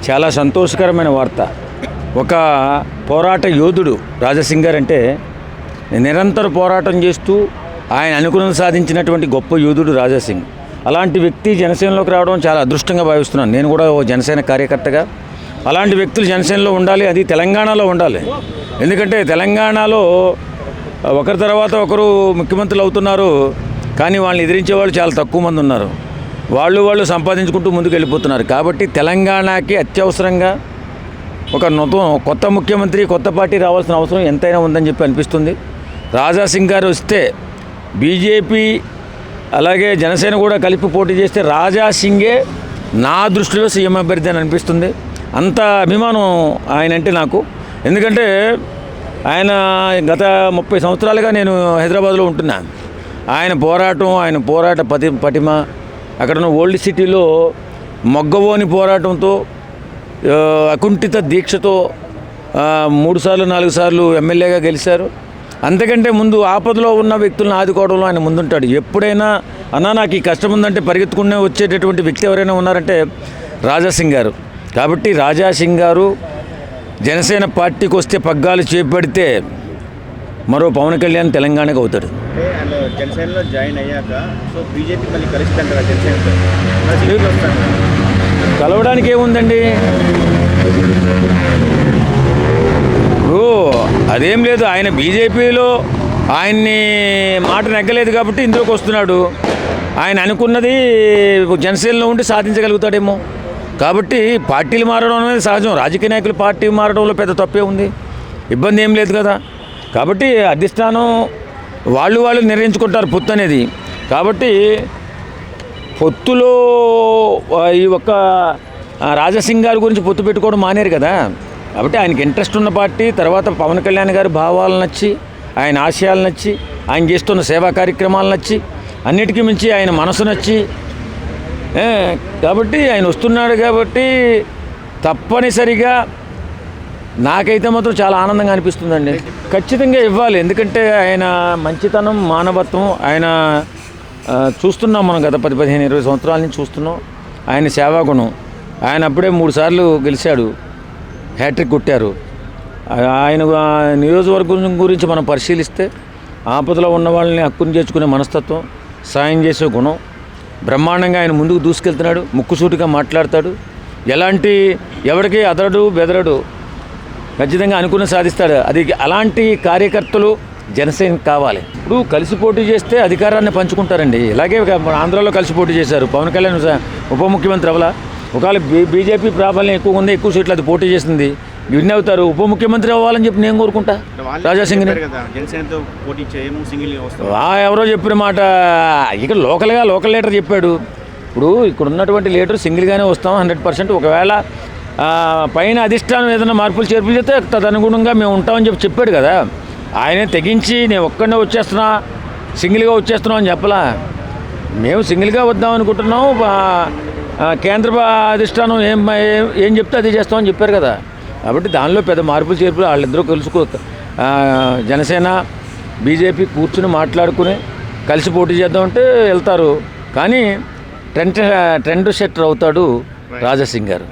చాలా సంతోషకరమైన వార్త. ఒక పోరాట యోధుడు రాజాసింగ్ గారు అంటే నిరంతర పోరాటం చేస్తూ ఆయన అనుకున్నది సాధించినటువంటి గొప్ప యోధుడు రాజాసింగ్. అలాంటి వ్యక్తి జనసేనలోకి రావడం చాలా అదృష్టంగా భావిస్తున్నాను. నేను కూడా ఓ జనసేన కార్యకర్తగా అలాంటి వ్యక్తులు జనసేనలో ఉండాలి, అది తెలంగాణలో ఉండాలి. ఎందుకంటే తెలంగాణలో ఒకరి తర్వాత ఒకరు ముఖ్యమంత్రులు అవుతున్నారు, కానీ వాళ్ళని ఎదిరించే వాళ్ళు చాలా తక్కువ మంది ఉన్నారు. వాళ్ళు సంపాదించుకుంటూ ముందుకు వెళ్ళిపోతున్నారు. కాబట్టి తెలంగాణకి అత్యవసరంగా ఒక కొత్త ముఖ్యమంత్రి, కొత్త పార్టీ రావాల్సిన అవసరం ఎంతైనా ఉందని చెప్పి అనిపిస్తుంది. రాజాసింగ్ గారు వస్తే బీజేపీ అలాగే జనసేన కూడా కలిపి పోటీ చేస్తే రాజాసింగే నా దృష్టిలో సీఎం అభ్యర్థి అని అనిపిస్తుంది. అంత అభిమానం ఆయన అంటే నాకు. ఎందుకంటే ఆయన గత 30 సంవత్సరాలుగా నేను హైదరాబాద్లో ఉంటున్నాను. ఆయన పోరాట పటిమ అక్కడ ఉన్న ఓల్డ్ సిటీలో మొగ్గవోని పోరాటంతో అకుంఠిత దీక్షతో 3 సార్లు 4 సార్లు ఎమ్మెల్యేగా గెలిచారు. అంతకంటే ముందు ఆపదలో ఉన్న వ్యక్తులను ఆదుకోవడంలో ఆయన ముందుంటాడు. ఎప్పుడైనా అన్నా నాకు ఈ కష్టం ఉందంటే పరిగెత్తుకునే వచ్చేటటువంటి వ్యక్తి ఎవరైనా ఉన్నారంటే రాజాసింగ్ గారు. కాబట్టి రాజాసింగ్ గారు జనసేన పార్టీకి వస్తే పగ్గాలు చేపడితే మరో పవన్ కళ్యాణ్ తెలంగాణకు అవుతాడు. జనసేనలో జాయిన్ అయ్యాక సో బీజేపీ మళ్ళీ కలుస్తుంటారా? కలవడానికి ఏముందండి, ఇప్పుడు అదేం లేదు. ఆయన బీజేపీలో ఆయన్ని మాట నెగ్గలేదు కాబట్టి ఇందులోకి వస్తున్నాడు. ఆయన అనుకున్నది జనసేనలో ఉండి సాధించగలుగుతాడేమో. కాబట్టి పార్టీలు మారడం అనేది సహజం. రాజకీయ నాయకులు పార్టీ మారడంలో పెద్ద తప్పే ఉంది, ఇబ్బంది ఏం లేదు కదా. కాబట్టి అధిష్టానం వాళ్ళు నిర్ణయించుకుంటారు పొత్తు అనేది. కాబట్టి పొత్తులో ఈ ఒక్క రాజాసింగ్ గారి గురించి పొత్తు పెట్టుకోవడం మానేరు కదా. కాబట్టి ఆయనకి ఇంట్రెస్ట్ ఉన్న పార్టీ, తర్వాత పవన్ కళ్యాణ్ గారి భావాలు నచ్చి, ఆయన ఆశయాలు నచ్చి, ఆయన చేస్తున్న సేవా కార్యక్రమాలు నచ్చి, అన్నిటికీ మించి ఆయన మనసు నచ్చి, కాబట్టి ఆయన వస్తున్నాడు. కాబట్టి తప్పనిసరిగా నాకైతే మాత్రం చాలా ఆనందంగా అనిపిస్తుందండి. ఖచ్చితంగా ఇవ్వాలి. ఎందుకంటే ఆయన మంచితనం, మానవత్వం ఆయన చూస్తున్నాం మనం. గత 10-15-20 సంవత్సరాల నుంచి చూస్తున్నాం ఆయన సేవాగుణం. ఆయన అప్పుడే 3 సార్లు గెలిచాడు, హ్యాట్రిక్ కొట్టారు. ఆయన నియోజకవర్గం గురించి మనం పరిశీలిస్తే ఆపదలో ఉన్న వాళ్ళని హక్కును చేర్చుకునే మనస్తత్వం, సాయం చేసే గుణం, బ్రహ్మాండంగా ఆయన ముందుకు దూసుకెళ్తున్నాడు. ముక్కుసూటిగా మాట్లాడతాడు, ఎలాంటి ఎవరికి అదరడు బెదరడు, ఖచ్చితంగా అనుకుని సాధిస్తాడు. అది అలాంటి కార్యకర్తలు జనసేనకు కావాలి. ఇప్పుడు కలిసి పోటీ చేస్తే అధికారాన్ని పంచుకుంటారండి. ఇలాగే ఆంధ్రాలో కలిసి పోటీ చేశారు. పవన్ కళ్యాణ్ ఉప ముఖ్యమంత్రి అవ్వాలా? ఒకవేళ బీజేపీ ప్రాబల్యం ఎక్కువ ఉంది, ఎక్కువ సీట్లు అది పోటీ చేస్తుంది, విన్ అవుతారు. ఉప ముఖ్యమంత్రి అవ్వాలని చెప్పి నేను కోరుకుంటా రాజాసింగ్ని. ఎవరో చెప్పిన మాట ఇక్కడ లోకల్ లీడర్ చెప్పాడు. ఇప్పుడు ఇక్కడ ఉన్నటువంటి లీడర్ సింగిల్గానే వస్తాం 100%. ఒకవేళ పైన అధిష్టానం ఏదైనా మార్పులు చేర్పులు చేస్తే తదనుగుణంగా మేము ఉంటామని చెప్పాడు కదా. ఆయనే తెగించి నేను ఒక్కడనే వచ్చేస్తున్నా, సింగిల్గా వచ్చేస్తున్నాం అని చెప్పలా. మేము సింగిల్గా వద్దాం అనుకుంటున్నాం, కేంద్ర అధిష్టానం ఏం చెప్తే అది చేస్తామని చెప్పారు కదా. కాబట్టి దానిలో పెద్ద మార్పులు చేర్పులు వాళ్ళిద్దరూ జనసేన బీజేపీ కూర్చుని మాట్లాడుకుని కలిసి పోటీ చేద్దామంటే వెళ్తారు. కానీ ట్రెండ్ సెట్టర్ అవుతాడు రాజాసింగ్ గారు.